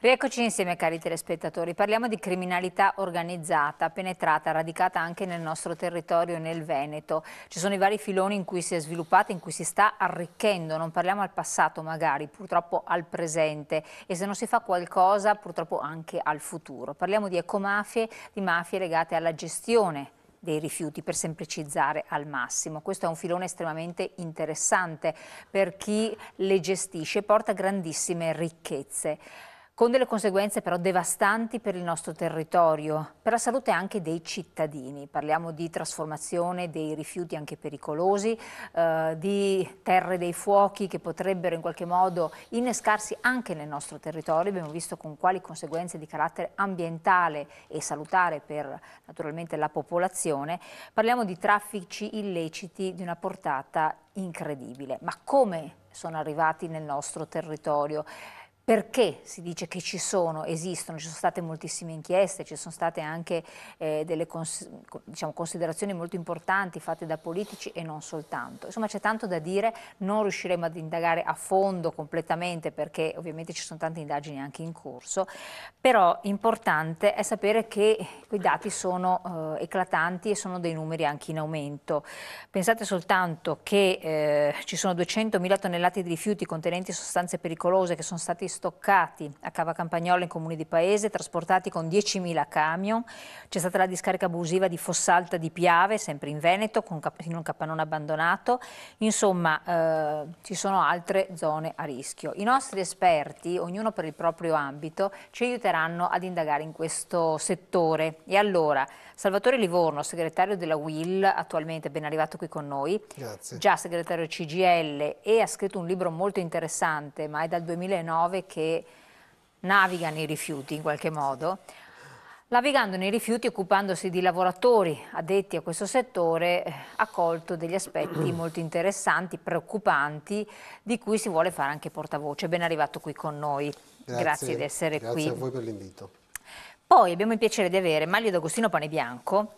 Rieccoci insieme, cari telespettatori. Parliamo di criminalità organizzata, penetrata, radicata anche nel nostro territorio, nel Veneto. Ci sono i vari filoni in cui si è sviluppata, in cui si sta arricchendo. Non parliamo al passato magari, purtroppo al presente. E se non si fa qualcosa, purtroppo anche al futuro. Parliamo di ecomafie, di mafie legate alla gestione dei rifiuti, per semplicizzare al massimo. Questo è un filone estremamente interessante per chi le gestisce e porta grandissime ricchezze, con delle conseguenze però devastanti per il nostro territorio, per la salute anche dei cittadini. Parliamo di trasformazione dei rifiuti anche pericolosi, di terre dei fuochi che potrebbero in qualche modo innescarsi anche nel nostro territorio. Abbiamo visto con quali conseguenze di carattere ambientale e salutare per naturalmente la popolazione. Parliamo di traffici illeciti di una portata incredibile. Ma come sono arrivati nel nostro territorio? Perché si dice che esistono, ci sono state moltissime inchieste, ci sono state anche delle considerazioni molto importanti fatte da politici e non soltanto. Insomma, c'è tanto da dire, non riusciremo ad indagare a fondo completamente perché ovviamente ci sono tante indagini anche in corso, però importante è sapere che quei dati sono eclatanti e sono dei numeri anche in aumento. Pensate soltanto che ci sono 200.000 tonnellate di rifiuti contenenti sostanze pericolose che sono stati stoccati a Cava Campagnola in comuni di paese, trasportati con 10.000 camion. C'è stata la discarica abusiva di Fossalta di Piave, sempre in Veneto, in un capannone abbandonato. Insomma, ci sono altre zone a rischio. I nostri esperti, ognuno per il proprio ambito, ci aiuteranno ad indagare in questo settore. E allora, Salvatore Livorno, segretario della UIL, attualmente ben arrivato qui con noi, Grazie. Già segretario CGIL, e ha scritto un libro molto interessante, ma è dal 2009 che naviga nei rifiuti in qualche modo. Navigando nei rifiuti, occupandosi di lavoratori addetti a questo settore, ha colto degli aspetti molto interessanti, preoccupanti, di cui si vuole fare anche portavoce. Ben arrivato qui con noi. Grazie di essere qui. Grazie a voi per l'invito. Poi abbiamo il piacere di avere Manlio D'Agostino Panebianco,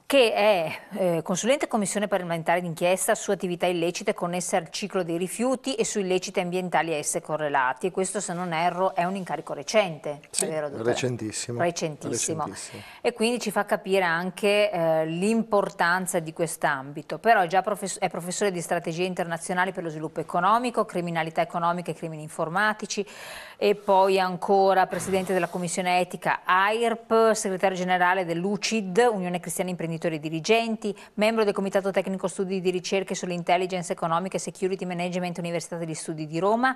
che è consulente commissione parlamentare d'inchiesta su attività illecite connesse al ciclo dei rifiuti e su illeciti ambientali a esse correlati. E questo, se non erro, è un incarico recente, sì, è vero, dottore? recentissimo. Recentissimo. E quindi ci fa capire anche l'importanza di quest'ambito. Però è professore di strategie internazionali per lo sviluppo economico, criminalità economica e crimini informatici, e poi ancora presidente della commissione etica AIRP, segretario generale dell'UCID, Unione Cristiana Imprenditori e Dirigenti, membro del Comitato Tecnico Studi di Ricerche sull'Intelligence Economica e Security Management Università degli Studi di Roma.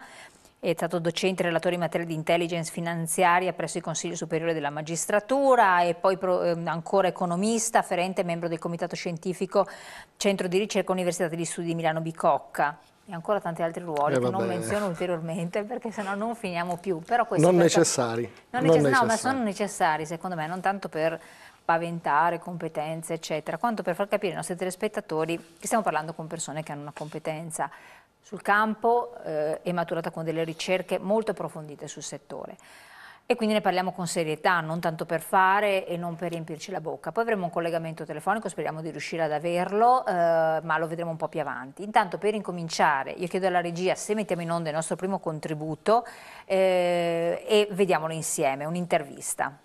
È stato docente e relatore in materia di intelligence finanziaria presso il Consiglio Superiore della Magistratura, e poi ancora economista, afferente membro del Comitato Scientifico Centro di Ricerca Università degli Studi di Milano Bicocca. E ancora tanti altri ruoli che non menziono ulteriormente perché sennò non finiamo più. Però non necessari. No, ma sono necessari secondo me, non tanto per paventare competenze eccetera, quanto per far capire ai nostri telespettatori che stiamo parlando con persone che hanno una competenza sul campo e maturata con delle ricerche molto approfondite sul settore. E quindi ne parliamo con serietà, non tanto per fare e non per riempirci la bocca. Poi avremo un collegamento telefonico, speriamo di riuscire ad averlo, ma lo vedremo un po' più avanti. Intanto, per incominciare, io chiedo alla regia se mettiamo in onda il nostro primo contributo e vediamolo insieme, un'intervista.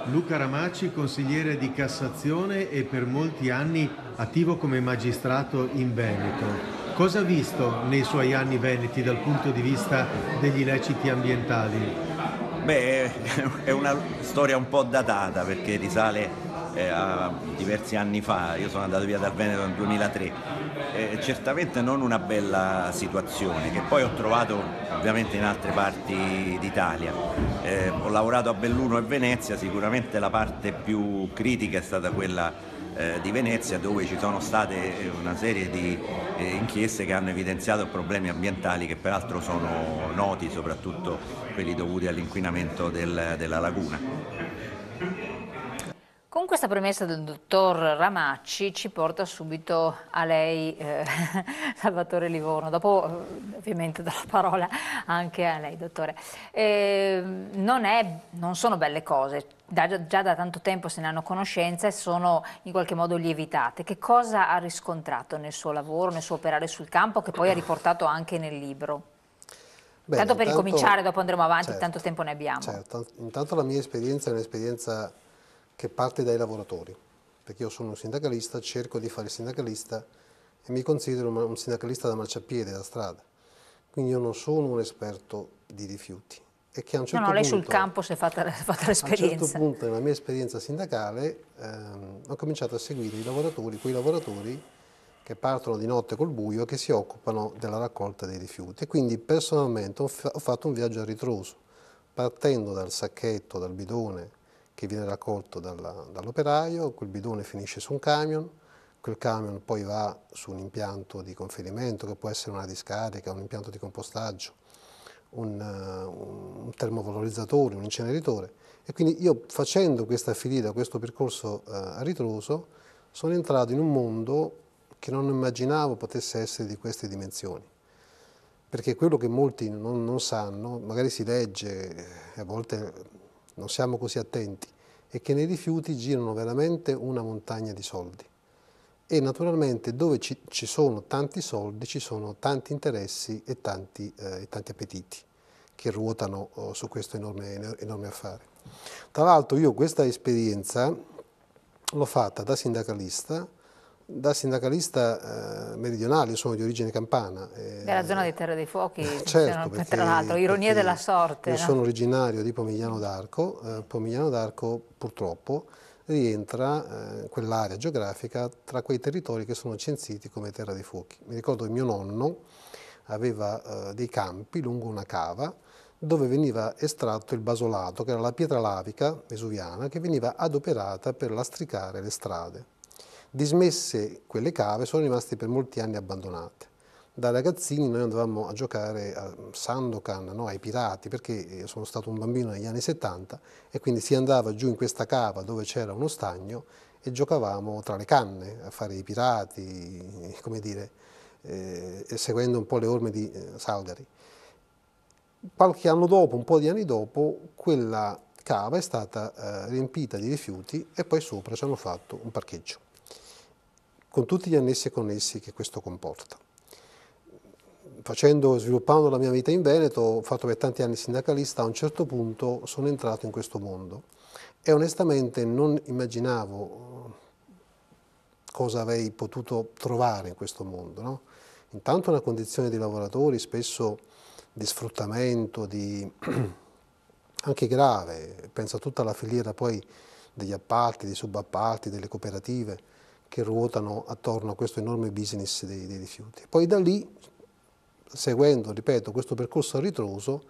Luca Ramaci, consigliere di Cassazione e per molti anni attivo come magistrato in Veneto. Cosa ha visto nei suoi anni veneti dal punto di vista degli illeciti ambientali? Beh, è una storia un po' datata perché risale a diversi anni fa. Io sono andato via dal Veneto nel 2003. Certamente non una bella situazione, che poi ho trovato ovviamente in altre parti d'Italia. Ho lavorato a Belluno e Venezia, sicuramente la parte più critica è stata quella di Venezia, dove ci sono state una serie di inchieste che hanno evidenziato problemi ambientali che peraltro sono noti, soprattutto quelli dovuti all'inquinamento della laguna. Con questa premessa del dottor Ramacci ci porta subito a lei, Salvatore Livorno, dopo ovviamente do la parola anche a lei, dottore. Non sono belle cose, già da tanto tempo se ne hanno conoscenza e sono in qualche modo lievitate. Che cosa ha riscontrato nel suo lavoro, nel suo operare sul campo, che poi ha riportato anche nel libro? Bene, Tanto per intanto, ricominciare, dopo andremo avanti, certo, tanto tempo ne abbiamo. Certo, intanto la mia esperienza è un'esperienza che parte dai lavoratori, perché io sono un sindacalista, cerco di fare il sindacalista e mi considero un sindacalista da marciapiede, da strada. Quindi io non sono un esperto di rifiuti. E che a un certo No, lei punto, sul campo si è fatta a un certo l'esperienza. punto nella mia esperienza sindacale ho cominciato a seguire quei lavoratori che partono di notte col buio e che si occupano della raccolta dei rifiuti. E quindi personalmente ho fatto un viaggio a ritroso, partendo dal sacchetto, dal bidone che viene raccolto dall'operaio, quel bidone finisce su un camion, quel camion poi va su un impianto di conferimento, che può essere una discarica, un impianto di compostaggio, un termovalorizzatore, un inceneritore. E quindi io, facendo questa filiera, questo percorso a ritroso, sono entrato in un mondo che non immaginavo potesse essere di queste dimensioni. Perché quello che molti non sanno, magari si legge e a volte non siamo così attenti, è che nei rifiuti girano veramente una montagna di soldi. E naturalmente dove ci sono tanti soldi ci sono tanti interessi e tanti appetiti che ruotano su questo enorme affare. Tra l'altro io questa esperienza l'ho fatta da sindacalista meridionale, io sono di origine campana. Della zona di Terra dei Fuochi, Certo, tra l'altro, ironia della sorte. Io No? sono originario di Pomigliano d'Arco, Pomigliano d'Arco purtroppo rientra in quell'area geografica tra quei territori che sono censiti come Terra dei Fuochi. Mi ricordo che mio nonno aveva dei campi lungo una cava dove veniva estratto il basolato, che era la pietra lavica vesuviana, che veniva adoperata per lastricare le strade. Dismesse quelle cave, sono rimaste per molti anni abbandonate. Da ragazzini noi andavamo a giocare a Sandokan, no, ai pirati, perché io sono stato un bambino negli anni 70 e quindi si andava giù in questa cava dove c'era uno stagno e giocavamo tra le canne a fare i pirati, come dire, seguendo un po' le orme di Salgari. Qualche anno dopo, un po' di anni dopo, quella cava è stata riempita di rifiuti e poi sopra ci hanno fatto un parcheggio, con tutti gli annessi e connessi che questo comporta. Sviluppando la mia vita in Veneto, ho fatto per tanti anni sindacalista, a un certo punto sono entrato in questo mondo e onestamente non immaginavo cosa avrei potuto trovare in questo mondo. No? Intanto una condizione di lavoratori spesso di sfruttamento, anche grave, penso a tutta la filiera poi degli appalti, dei subappalti, delle cooperative che ruotano attorno a questo enorme business dei rifiuti. Poi da lì, seguendo, ripeto, questo percorso a ritroso,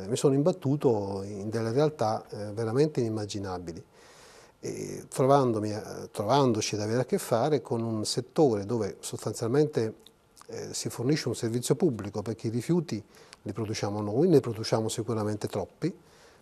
mi sono imbattuto in delle realtà veramente inimmaginabili, trovandoci ad avere a che fare con un settore dove sostanzialmente si fornisce un servizio pubblico, perché i rifiuti li produciamo noi, ne produciamo sicuramente troppi,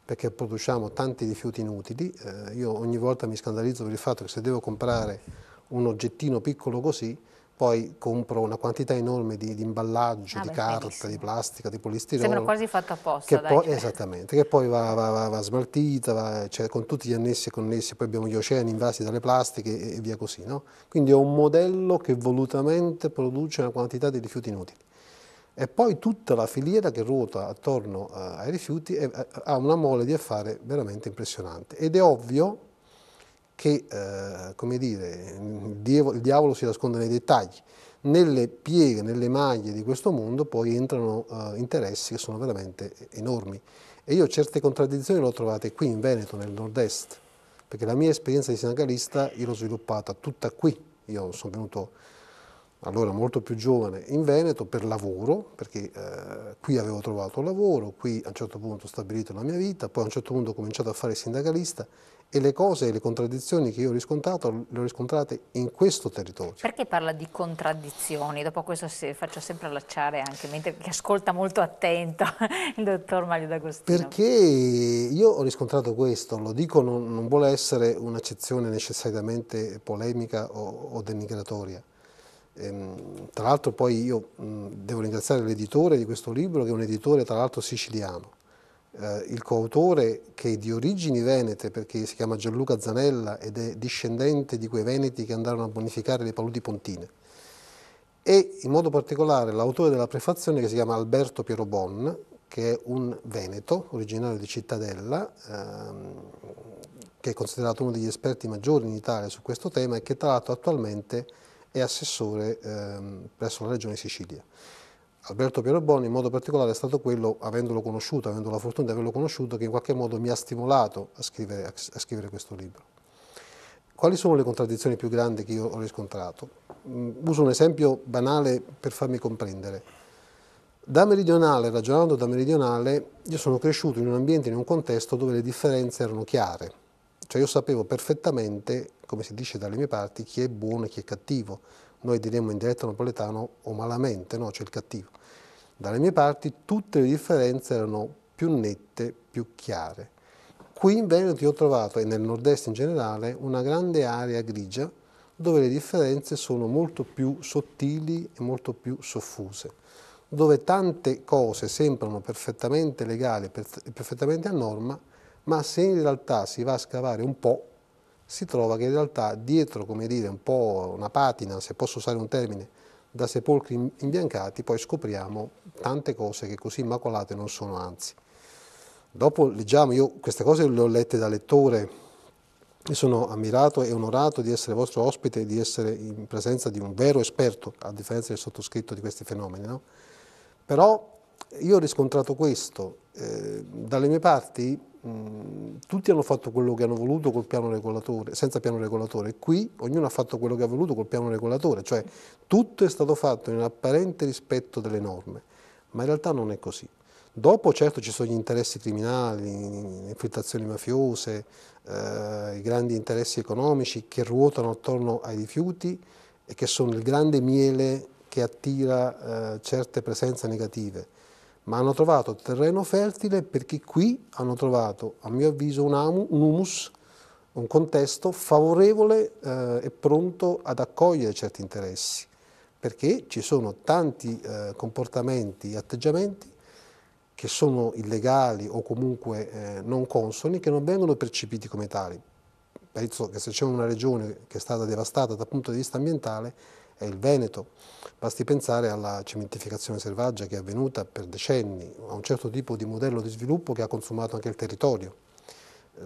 perché produciamo tanti rifiuti inutili. Io ogni volta mi scandalizzo per il fatto che se devo comprare un oggettino piccolo così, poi compro una quantità enorme di imballaggio, di carta, benissimo, di plastica, di polistirolo. Sembra quasi fatto apposta, che poi, esattamente, che poi va smaltita, cioè, con tutti gli annessi e connessi, poi abbiamo gli oceani invasi dalle plastiche e via così. No? Quindi è un modello che volutamente produce una quantità di rifiuti inutili. E poi tutta la filiera che ruota attorno ai rifiuti ha una mole di affare veramente impressionante. Ed è ovvio che, come dire, il diavolo si nasconde nei dettagli. Nelle pieghe, nelle maglie di questo mondo poi entrano interessi che sono veramente enormi. E io certe contraddizioni le ho trovate qui in Veneto, nel nord-est, perché la mia esperienza di sindacalista io l'ho sviluppata tutta qui. Io sono venuto allora molto più giovane in Veneto per lavoro, perché qui avevo trovato lavoro, qui a un certo punto ho stabilito la mia vita, poi a un certo punto ho cominciato a fare il sindacalista e le cose e le contraddizioni che io ho riscontrato le ho riscontrate in questo territorio. Perché parla di contraddizioni? Dopo questo faccio sempre allacciare anche, mentre che ascolta molto attento il dottor Manlio D'Agostino. Perché io ho riscontrato questo, lo dico, non vuole essere un'accezione necessariamente polemica o denigratoria. Tra l'altro poi io devo ringraziare l'editore di questo libro, che è un editore tra l'altro siciliano, il coautore che è di origini venete perché si chiama Gianluca Zanella ed è discendente di quei veneti che andarono a bonificare le paludi pontine, e in modo particolare l'autore della prefazione che si chiama Alberto Piero Bon, che è un veneto, originario di Cittadella, che è considerato uno degli esperti maggiori in Italia su questo tema e che tra l'altro attualmente è assessore presso la Regione Sicilia. Alberto Pieroboni in modo particolare è stato quello, avendolo conosciuto, avendo la fortuna di averlo conosciuto, che in qualche modo mi ha stimolato a scrivere questo libro. Quali sono le contraddizioni più grandi che io ho riscontrato? Uso un esempio banale per farmi comprendere. Da meridionale, ragionando da meridionale, io sono cresciuto in un ambiente, in un contesto dove le differenze erano chiare. Cioè io sapevo perfettamente, come si dice dalle mie parti, chi è buono e chi è cattivo. Noi diremmo in dialetto napoletano o malamente, no? Cioè il cattivo. Dalle mie parti tutte le differenze erano più nette, più chiare. Qui in Veneto io ho trovato, e nel nord-est in generale, una grande area grigia dove le differenze sono molto più sottili e molto più soffuse, dove tante cose sembrano perfettamente legali e perfettamente a norma, ma se in realtà si va a scavare un po', si trova che in realtà dietro, come dire, un po' una patina, se posso usare un termine, da sepolcri imbiancati, poi scopriamo tante cose che così immacolate non sono, anzi. Dopo leggiamo, io queste cose le ho lette da lettore e sono ammirato e onorato di essere vostro ospite e di essere in presenza di un vero esperto, a differenza del sottoscritto, di questi fenomeni, no? Però io ho riscontrato questo, dalle mie parti tutti hanno fatto quello che hanno voluto col piano regolatore, senza piano regolatore. Qui ognuno ha fatto quello che ha voluto col piano regolatore, cioè tutto è stato fatto in apparente rispetto delle norme, ma in realtà non è così. Dopo certo ci sono gli interessi criminali, infiltrazioni mafiose, i grandi interessi economici che ruotano attorno ai rifiuti e che sono il grande miele che attira certe presenze negative. Ma hanno trovato terreno fertile perché qui hanno trovato, a mio avviso, un humus, un contesto favorevole e pronto ad accogliere certi interessi, perché ci sono tanti comportamenti e atteggiamenti che sono illegali o comunque non consoni, che non vengono percepiti come tali. Penso che se c'è una regione che è stata devastata dal punto di vista ambientale è il Veneto. Basti pensare alla cementificazione selvaggia che è avvenuta per decenni, a un certo tipo di modello di sviluppo che ha consumato anche il territorio.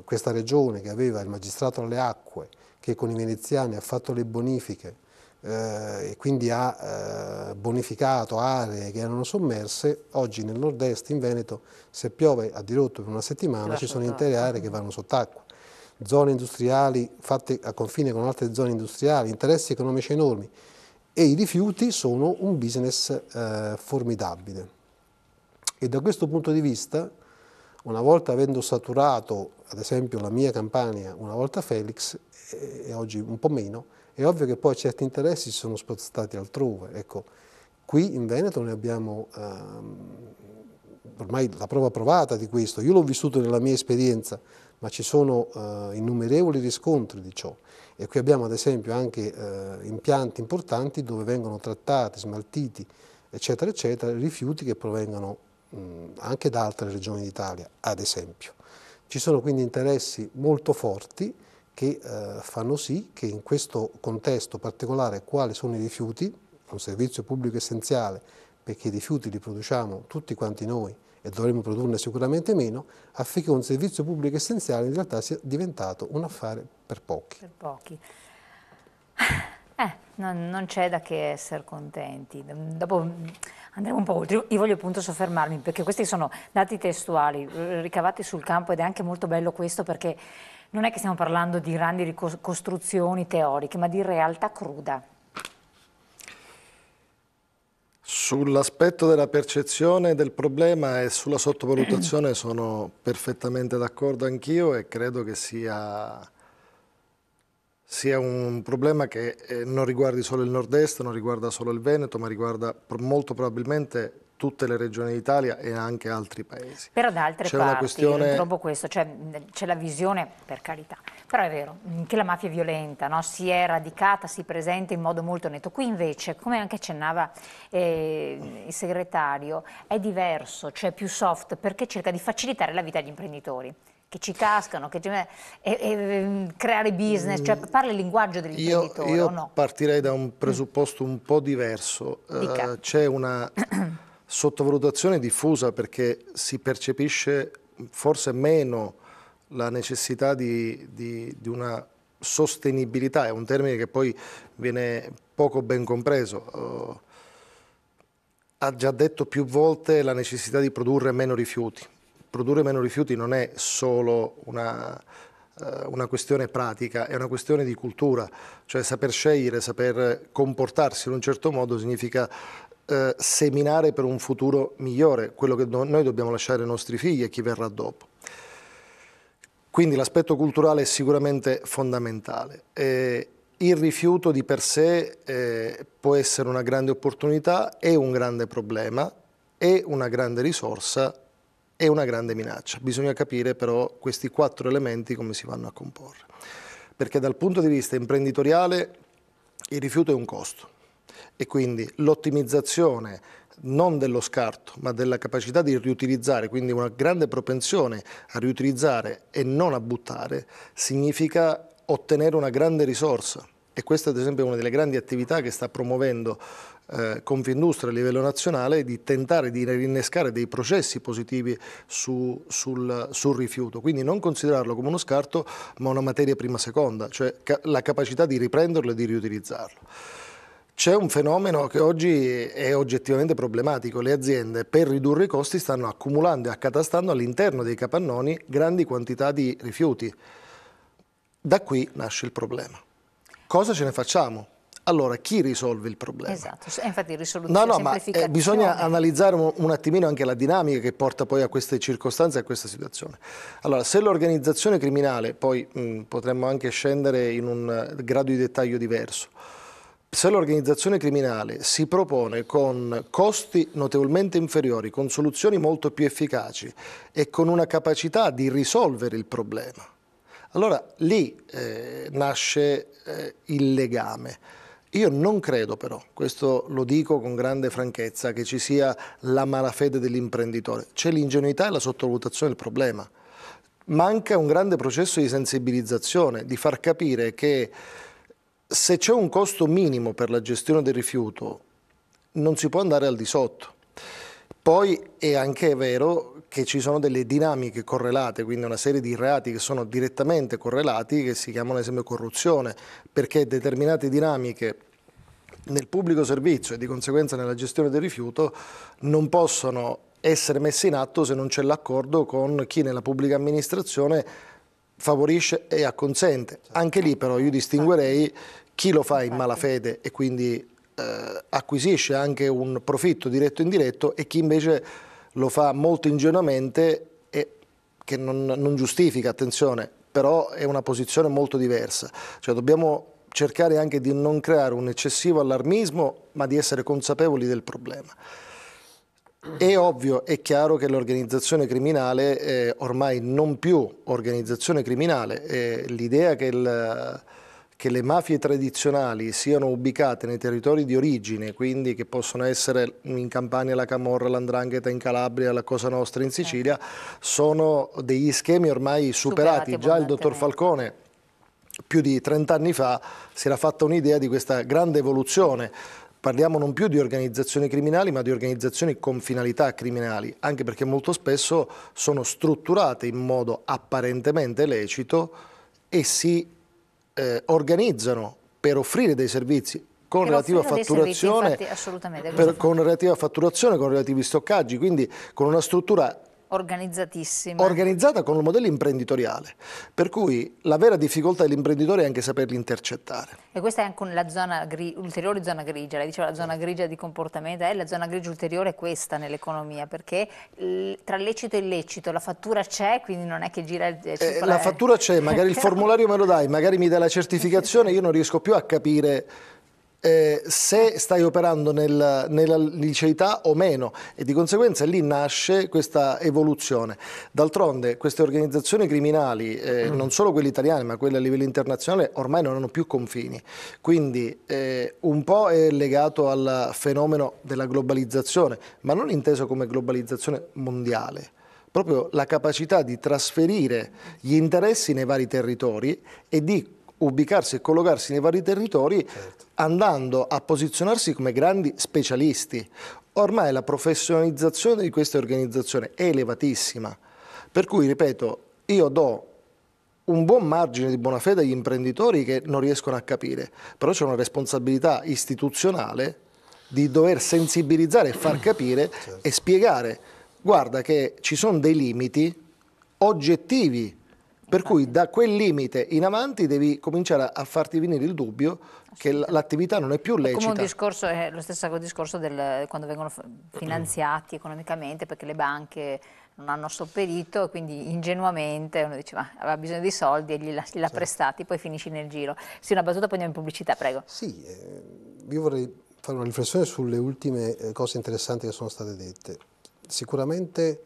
Questa regione che aveva il magistrato alle acque, che con i veneziani ha fatto le bonifiche e quindi ha bonificato aree che erano sommerse, oggi nel nord-est, in Veneto, se piove a dirotto per una settimana ci sono intere aree che vanno sott'acqua. Zone industriali fatte a confine con altre zone industriali, interessi economici enormi, e i rifiuti sono un business formidabile. E da questo punto di vista, una volta avendo saturato, ad esempio, la mia Campania, una volta Felix, e oggi un po' meno, è ovvio che poi certi interessi si sono spostati altrove. Ecco, qui in Veneto noi abbiamo ormai la prova provata di questo. Io l'ho vissuto nella mia esperienza, ma ci sono innumerevoli riscontri di ciò. E qui abbiamo ad esempio anche impianti importanti dove vengono trattati, smaltiti, eccetera, eccetera, rifiuti che provengono anche da altre regioni d'Italia, ad esempio. Ci sono quindi interessi molto forti che fanno sì che in questo contesto particolare, quali sono i rifiuti, un servizio pubblico essenziale, perché i rifiuti li produciamo tutti quanti noi e dovremmo produrne sicuramente meno, affinché un servizio pubblico essenziale in realtà sia diventato un affare per pochi. Per pochi. Non c'è da che essere contenti. Dopo andremo un po' oltre. Io voglio appunto soffermarmi, perché questi sono dati testuali, ricavati sul campo, ed è anche molto bello questo, perché non è che stiamo parlando di grandi ricostruzioni teoriche, ma di realtà cruda. Sull'aspetto della percezione del problema e sulla sottovalutazione sono perfettamente d'accordo anch'io, e credo che sia un problema che non riguardi solo il nord-est, non riguarda solo il Veneto, ma riguarda molto probabilmente tutte le regioni d'Italia e anche altri paesi. Però da altre parti, trovo questo, cioè c'è la visione, per carità, però è vero che la mafia è violenta, no? Si è radicata, si presenta in modo molto netto. Qui invece, come anche accennava il segretario, è diverso, cioè più soft, perché cerca di facilitare la vita agli imprenditori che ci cascano, creare business, cioè parla il linguaggio degli imprenditori, io o no? Partirei da un presupposto un po' diverso. C'è una sottovalutazione diffusa, perché si percepisce forse meno la necessità di una sostenibilità, è un termine che poi viene poco ben compreso. Ha già detto più volte la necessità di produrre meno rifiuti. Produrre meno rifiuti non è solo una questione pratica, è una questione di cultura, cioè saper scegliere, saper comportarsi in un certo modo significa seminare per un futuro migliore, quello che noi dobbiamo lasciare ai nostri figli e chi verrà dopo. Quindi l'aspetto culturale è sicuramente fondamentale. Il rifiuto di per sé può essere una grande opportunità, è un grande problema, è una grande risorsa, è una grande minaccia. Bisogna capire però questi 4 elementi come si vanno a comporre. Perché dal punto di vista imprenditoriale il rifiuto è un costo e quindi l'ottimizzazione non dello scarto ma della capacità di riutilizzare, quindi una grande propensione a riutilizzare e non a buttare, significa ottenere una grande risorsa. E questa ad esempio è una delle grandi attività che sta promuovendo Confindustria a livello nazionale, di tentare di rinnescare dei processi positivi sul rifiuto, quindi non considerarlo come uno scarto ma una materia prima seconda, cioè la capacità di riprenderlo e di riutilizzarlo. C'è un fenomeno che oggi è oggettivamente problematico: le aziende per ridurre i costi stanno accumulando e accatastando all'interno dei capannoni grandi quantità di rifiuti. Da qui nasce il problema. Cosa ce ne facciamo? Allora, chi risolve il problema? Esatto, infatti risoluzione, ma bisogna analizzare un attimino anche la dinamica che porta poi a queste circostanze e a questa situazione. Allora, se l'organizzazione criminale, poi potremmo anche scendere in un grado di dettaglio diverso, se l'organizzazione criminale si propone con costi notevolmente inferiori, con soluzioni molto più efficaci e con una capacità di risolvere il problema, allora lì nasce il legame. Io non credo però, questo lo dico con grande franchezza, che ci sia la malafede dell'imprenditore. C'è l'ingenuità e la sottovalutazione del problema. Manca un grande processo di sensibilizzazione, di far capire che se c'è un costo minimo per la gestione del rifiuto non si può andare al di sotto. Poi è anche vero che ci sono delle dinamiche correlate, quindi una serie di reati che sono direttamente correlati, che si chiamano ad esempio corruzione, perché determinate dinamiche nel pubblico servizio e di conseguenza nella gestione del rifiuto non possono essere messe in atto se non c'è l'accordo con chi nella pubblica amministrazione favorisce e acconsente. Anche lì però io distinguerei chi lo fa in malafede e quindi acquisisce anche un profitto diretto o indiretto e chi invece lo fa molto ingenuamente e che non giustifica, attenzione, però è una posizione molto diversa. Cioè dobbiamo cercare anche di non creare un eccessivo allarmismo, ma di essere consapevoli del problema. È ovvio, è chiaro che l'organizzazione criminale, ormai non più organizzazione criminale, l'idea che le mafie tradizionali siano ubicate nei territori di origine, quindi che possono essere in Campania la Camorra, l'Andrangheta in Calabria, la Cosa Nostra in Sicilia, sono degli schemi ormai superati. Già il dottor Falcone più di 30 anni fa si era fatta un'idea di questa grande evoluzione. Parliamo non più di organizzazioni criminali, ma di organizzazioni con finalità criminali, anche perché molto spesso sono strutturate in modo apparentemente lecito e si organizzano per offrire dei servizi con relativa fatturazione, con relativi stoccaggi, quindi con una struttura organizzatissima, organizzata con un modello imprenditoriale, per cui la vera difficoltà dell'imprenditore è anche saperli intercettare. E questa è anche la zona ulteriore zona grigia, lei diceva la zona grigia di comportamento, la zona grigia ulteriore è questa nell'economia, perché tra lecito e illecito la fattura c'è, quindi non è che gira la fattura c'è, magari il formulario me lo dai, magari mi dai la certificazione, io non riesco più a capire se stai operando nella liceità o meno, e di conseguenza lì nasce questa evoluzione. D'altronde queste organizzazioni criminali, non solo quelle italiane ma quelle a livello internazionale, ormai non hanno più confini, quindi un po' è legato al fenomeno della globalizzazione, ma non inteso come globalizzazione mondiale, proprio la capacità di trasferire gli interessi nei vari territori e di ubicarsi e collocarsi nei vari territori, andando a posizionarsi come grandi specialisti. ormai la professionalizzazione di queste organizzazioni è elevatissima, per cui, ripeto, io do un buon margine di buona fede agli imprenditori che non riescono a capire, però c'è una responsabilità istituzionale di dover sensibilizzare e far capire e spiegare, guarda che ci sono dei limiti oggettivi, per cui da quel limite in avanti devi cominciare a farti venire il dubbio che l'attività non è più lecita. Come un discorso, è lo stesso discorso quando vengono finanziati economicamente perché le banche non hanno sopperito e quindi ingenuamente uno dice ma aveva bisogno di soldi e gliela prestati, poi finisci nel giro. Sì, una battuta, poi andiamo in pubblicità, prego. Sì, io vorrei fare una riflessione sulle ultime cose interessanti che sono state dette. Sicuramente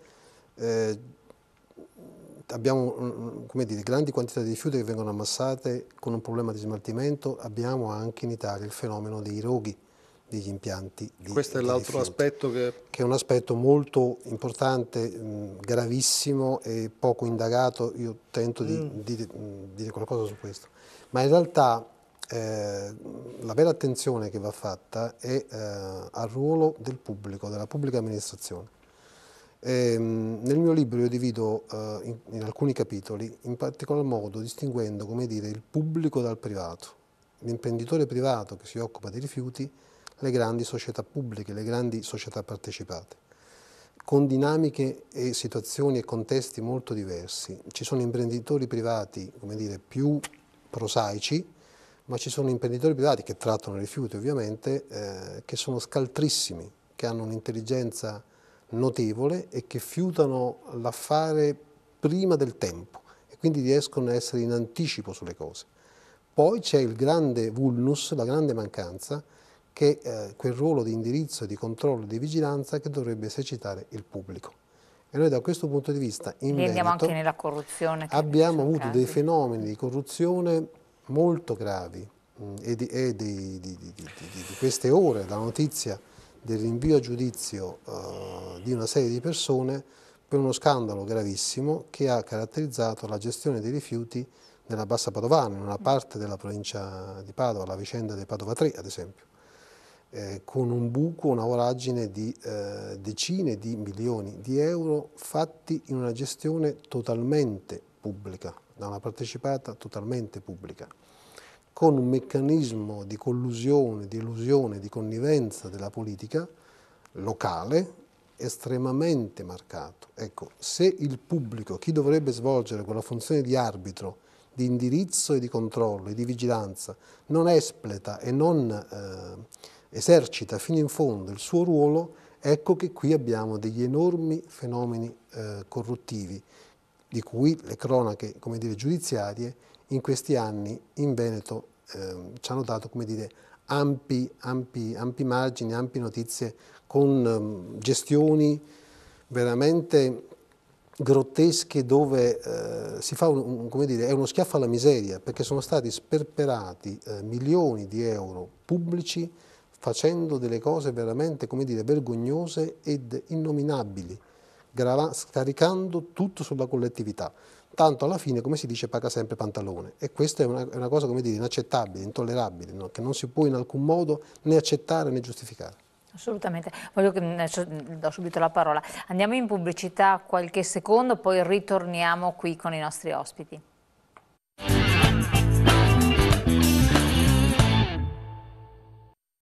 abbiamo come dire, grandi quantità di rifiuti che vengono ammassate con un problema di smaltimento, abbiamo anche in Italia il fenomeno dei roghi degli impianti di Questo è l'altro aspetto che è un aspetto molto importante, gravissimo e poco indagato. Io tento di dire qualcosa su questo, ma in realtà la vera attenzione che va fatta è al ruolo del pubblico, della pubblica amministrazione. Nel mio libro io divido in alcuni capitoli, in particolar modo distinguendo, come dire, il pubblico dal privato, l'imprenditore privato che si occupa dei rifiuti, le grandi società pubbliche, le grandi società partecipate, con dinamiche e situazioni e contesti molto diversi. Ci sono imprenditori privati, come dire, più prosaici, ma ci sono imprenditori privati che trattano i rifiuti ovviamente, che sono scaltrissimi, che hanno un'intelligenza notevole e che fiutano l'affare prima del tempo e quindi riescono a essere in anticipo sulle cose. Poi c'è il grande vulnus, la grande mancanza, che è quel ruolo di indirizzo, di controllo, di vigilanza che dovrebbe esercitare il pubblico. E noi da questo punto di vista in andiamo Veneto anche nella corruzione. Abbiamo avuto dei fenomeni di corruzione molto gravi e di queste ore la notizia del rinvio a giudizio di una serie di persone per uno scandalo gravissimo che ha caratterizzato la gestione dei rifiuti nella Bassa Padovana, in una parte della provincia di Padova, la vicenda dei Padova 3 ad esempio, con un buco, una voragine di decine di milioni di euro fatti in una gestione totalmente pubblica, da una partecipata totalmente pubblica, con un meccanismo di collusione, di elusione, di connivenza della politica locale estremamente marcato. Ecco, se il pubblico, chi dovrebbe svolgere quella funzione di arbitro, di indirizzo e di controllo e di vigilanza, non espleta e non esercita fino in fondo il suo ruolo, ecco che qui abbiamo degli enormi fenomeni corruttivi, di cui le cronache, come dire, giudiziarie in questi anni in Veneto ci hanno dato, come dire, ampi margini, ampie notizie con gestioni veramente grottesche dove si fa come dire, è uno schiaffo alla miseria, perché sono stati sperperati milioni di euro pubblici facendo delle cose veramente, come dire, vergognose ed innominabili, scaricando tutto sulla collettività. Tanto alla fine, come si dice, paga sempre pantalone. E questa è una cosa, come dire, inaccettabile, intollerabile, no? Che non si può in alcun modo né accettare né giustificare. Assolutamente. Voglio che do subito la parola. Andiamo in pubblicità qualche secondo, poi ritorniamo qui con i nostri ospiti.